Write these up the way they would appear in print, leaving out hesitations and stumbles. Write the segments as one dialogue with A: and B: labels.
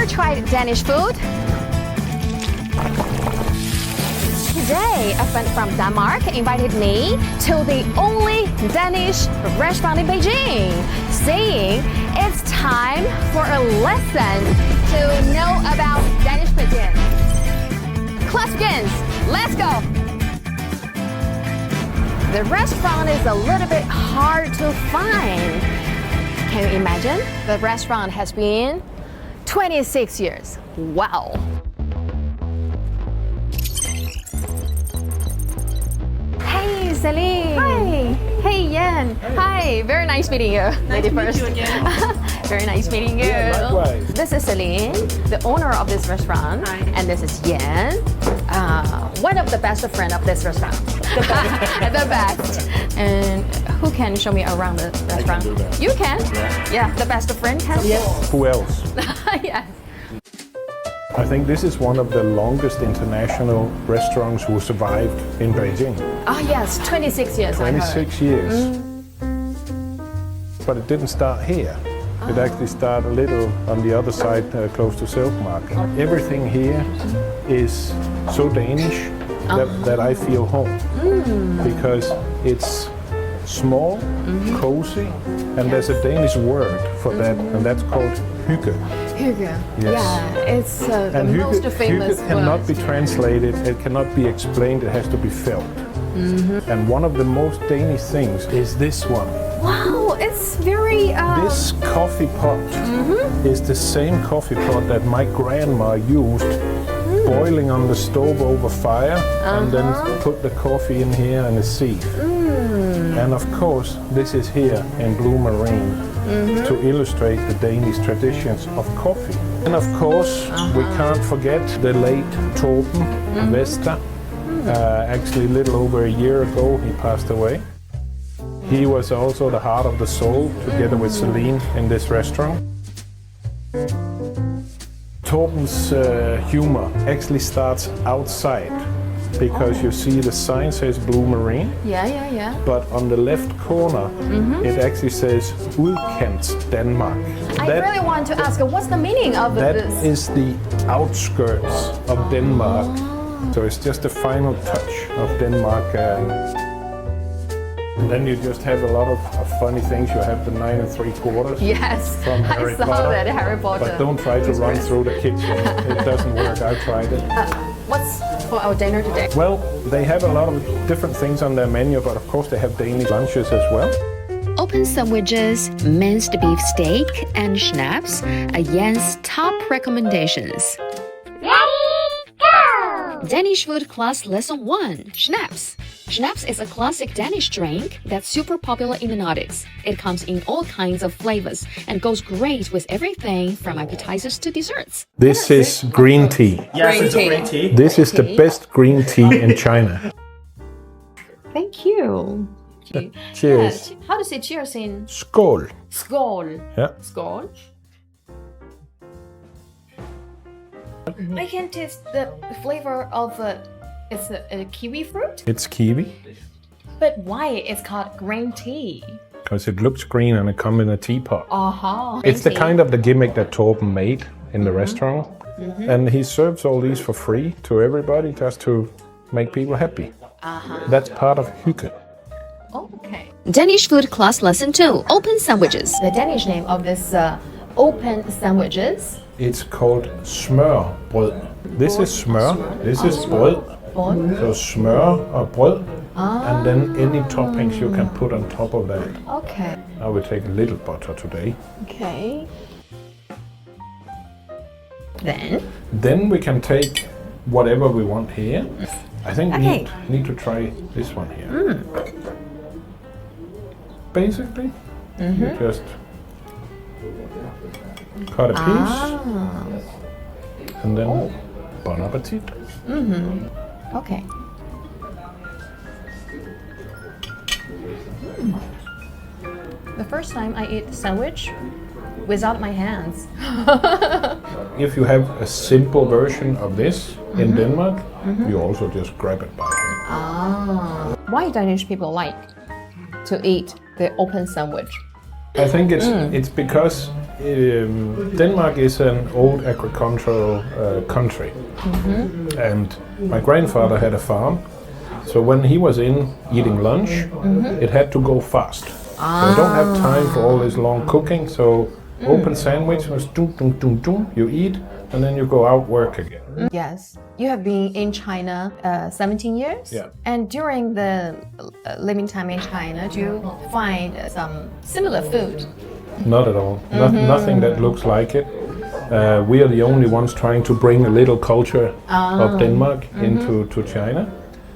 A: try Danish food? Today, a friend from Denmark invited me to the only Danish restaurant in Beijing, saying it's time for a lesson to know about Danish cuisine. Class begins. Let's go. The restaurant is a little bit hard to find. Can you imagine? The restaurant has been 26 years. Wow. Hey, Celine. Hi. Hey, Jan. Hi. Very nice meeting you.
B: Nice to meet you again.
A: Very nice meeting you.
C: Yeah, likewise.
A: This is Celine, the owner of this restaurant.
B: Hi.
A: And this is Jan, one of the best friend of this restaurant. The best. The best. And who can show me around the restaurant?
C: do that.
A: You can? Yeah, the best friend can?
C: Yes. Who else?
A: Yes.
C: I think this is one of the longest international restaurants who survived in Beijing.
A: Oh yes, 26 years. I heard.
C: 26 years. But it didn't start here. It actually started a little on the other side, close to Silk Market. Everything here is so Danish that I feel home. Because it's small, cozy, and there's a Danish word for that, and that's called hygge.
A: Hygge.
C: Yes.
A: Yeah, it's the
C: And
A: most famous
C: hygge cannot
A: word.
C: be translated, it cannot be explained, it has to be felt. And one of the most Danish things is this one.
A: Wow, it's very...
C: This coffee pot is the same coffee pot that my grandma used, boiling on the stove over fire, and then put the coffee in here and a sieve. And of course, this is here in blue marine to illustrate the Danish traditions of coffee. And of course, we can't forget the late Torben Vester. Actually, a little over a year ago, he passed away. He was also the heart of the soul, together with Celine, in this restaurant. Torben's humor actually starts outside, because you see the sign says Blue Marine,
A: Yeah.
C: but on the left corner it actually says Udkant Danmark.
A: I really want to ask, what's the meaning of
C: That
A: this?
C: is the outskirts of Denmark. So it's just the final touch of Denmark. And then you just have a lot of funny things. You have the 9 3/4
A: Yes,
C: from Harry
A: I saw
C: Potter.
A: that Harry Potter.
C: But don't try to run through the kitchen. It doesn't work. I tried it.
A: What's for our dinner today?
C: Well, they have a lot of different things on their menu, but of course they have Danish lunches as well.
D: Open sandwiches, minced beef steak, and schnapps are Jan's top recommendations. Danish food class lesson 1, schnapps. Schnapps is a classic Danish drink that's super popular in the Nordics. It comes in all kinds of flavors and goes great with everything from appetizers to desserts.
C: This is green tea.
B: Yes, it's a green tea.
C: This is the best green tea in China.
A: Thank you.
C: Cheers.
A: How to say cheers in
C: Skål.
A: skål?
C: Yeah.
A: Skål. I can taste the flavor of it's a kiwi fruit.
C: It's kiwi,
A: But why it's called green tea?
C: because it looks green and it comes in a teapot. It's the
A: Green tea.
C: kind of the gimmick that Torben made in the restaurant. And he serves all these for free to everybody just to make people happy. That's part of hygge.
A: Okay.
D: Danish food class lesson 2, open sandwiches.
A: The Danish name of this open sandwiches.
C: It's called smørbrød. This is smør, this is brød. So smør og brød, and then any toppings you can put on top of that.
A: Okay.
C: I will take a little butter today.
A: Okay.
C: Then we can take whatever we want here. I think we need to try this one here. Basically, you just cut a piece, and then bon appetit.
A: Okay. The first time I ate sandwich without my hands.
C: If you have a simple version of this in Denmark, you also just grab it by hand.
A: Why Danish people like to eat the open sandwich?
C: I think it's because Denmark is an old agricultural country, and my grandfather had a farm. So when he was in eating lunch, it had to go fast. So you don't have time for all this long cooking. So open sandwich was doom, doom, doom, doom. You eat, and then you go out work again.
A: Yes, you have been in China 17 years.
C: Yeah.
A: And during the living time in China, do you find some similar food?
C: Not at all. Nothing that looks like it. We are the only ones trying to bring a little culture of Denmark into China.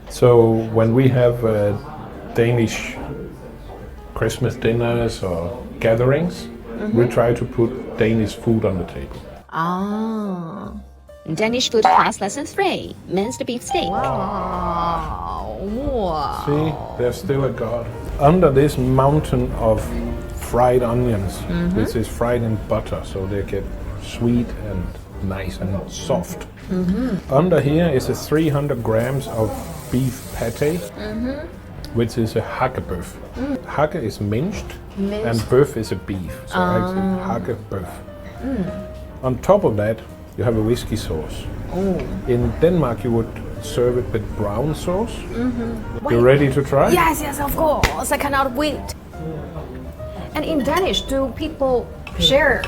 C: So when we have Danish Christmas dinners or gatherings, we try to put Danish food on the table.
A: Ah.
D: Danish food class lesson 3, minced beef steak.
A: Wow. Wow.
C: See, there's still a God. Under this mountain of fried onions, which is fried in butter, so they get sweet and nice and soft. Under here is a 300 grams of beef pate, which is a hygge beef. Hygge is minced, and beef is a beef, so actually hygge beef. On top of that, you have a whiskey sauce. In Denmark, you would serve it with brown sauce. You ready to try?
A: Yes, yes, of course. I cannot wait. And in Danish, do people share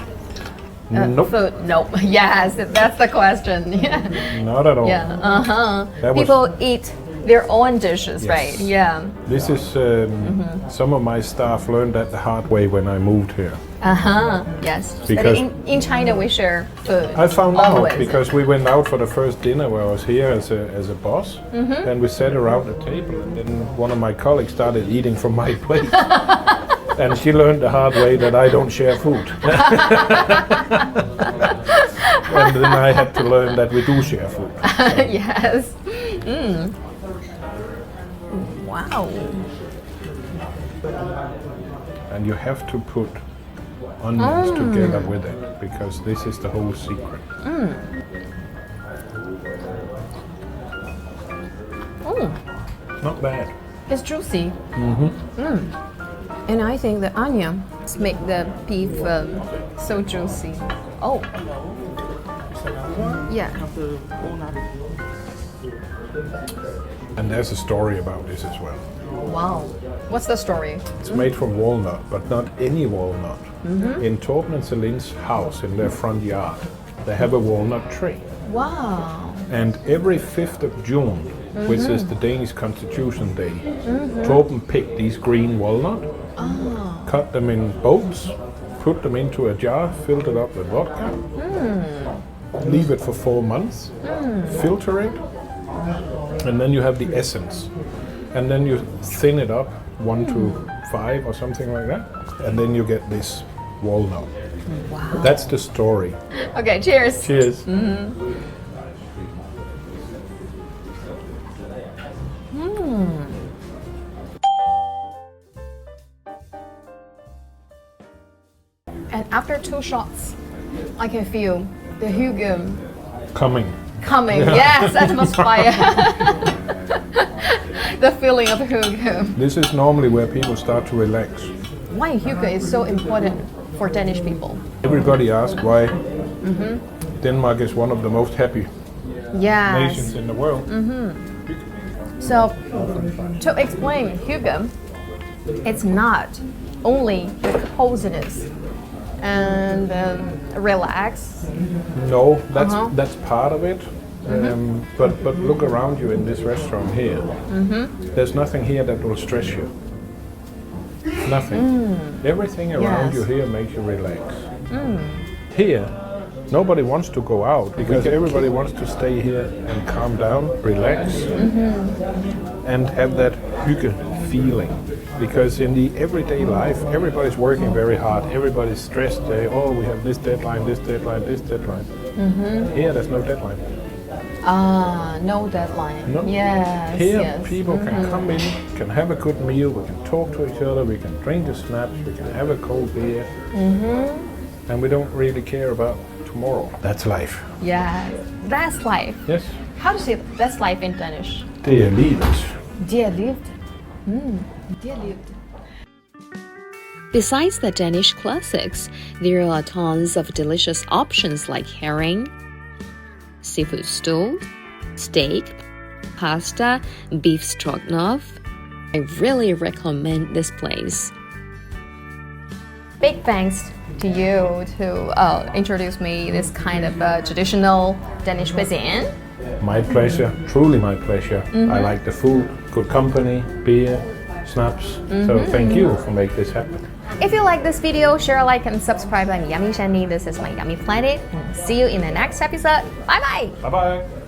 C: Nope.
A: food? No. Yes, that's the question. Yeah.
C: Not at all.
A: Yeah.
C: That was-
A: People eat their own dishes,
C: Yes.
A: right? Yeah.
C: This is some of my staff learned that the hard way when I moved here.
A: Yes.
C: Because-
A: but in China, we share food.
C: I found
A: always.
C: out because we went out for the first dinner where I was here as a boss, and we sat around the table, and then one of my colleagues started eating from my plate. And she learned the hard way that I don't share food. And then I had to learn that we do share food.
A: Yes. Wow.
C: And you have to put onions together with it, because this is the whole secret.
A: Oh,
C: Not bad.
A: it's juicy. And I think the onions make the beef so juicy. Oh. Yeah.
C: And there's a story about this as well.
A: Wow. What's the story?
C: It's made from walnut, but not any walnut. In Torben and Celine's house, in their front yard, they have a walnut tree.
A: Wow.
C: And every 5th of June, which is the Danish Constitution Day, Torben picked these green walnut, cut them in bolts, put them into a jar, filled it up with vodka, leave it for 4 months, filter it, and then you have the essence. And then you thin it up 1 to 5 or something like that, and then you get this walnut.
A: Wow.
C: That's the story.
A: Okay, cheers.
C: Cheers.
A: And after 2 shots, I can feel the hygge
C: Coming.
A: coming. Yes, atmosphere. The feeling of hygge.
C: This is normally where people start to relax.
A: Why hygge is so important for Danish people?
C: Everybody asks why Denmark is one of the most happy nations
A: Yes.
C: in the world.
A: So, to explain hygge, it's not only the coziness and relax.
C: No, that's part of it. But look around you in this restaurant here. There's nothing here that will stress you. Nothing. Everything around
A: Yes.
C: you here makes you relax. Here, nobody wants to go out because everybody wants to stay here and calm down, relax, and have that hygge feeling. Because in the everyday life, everybody's working very hard. Everybody's stressed. We have this deadline, this deadline, this deadline. Here, there's no deadline.
A: No deadline.
C: No.
A: Yes.
C: Here,
A: yes.
C: people can come in, can have a good meal, we can talk to each other, we can drink the snaps, we can have a cold beer, and we don't really care about tomorrow. That's life.
A: Yeah, that's life.
C: Yes.
A: How to say that's life in Danish?
C: Det er livet.
A: Dear lived. Dear lived.
D: Besides the Danish classics, there are tons of delicious options like herring, seafood stew, steak, pasta, beef stroganoff. I really recommend this place.
A: Big thanks to you to introduce me this kind of traditional Danish cuisine.
C: My pleasure, truly my pleasure. I like the food, good company, beer, snaps. So thank you for making this happen.
A: If you like this video, share, like, and subscribe. I'm Yummy Shanny. This is my Yummy Planet. And see you in the next episode. Bye bye.
C: Bye bye.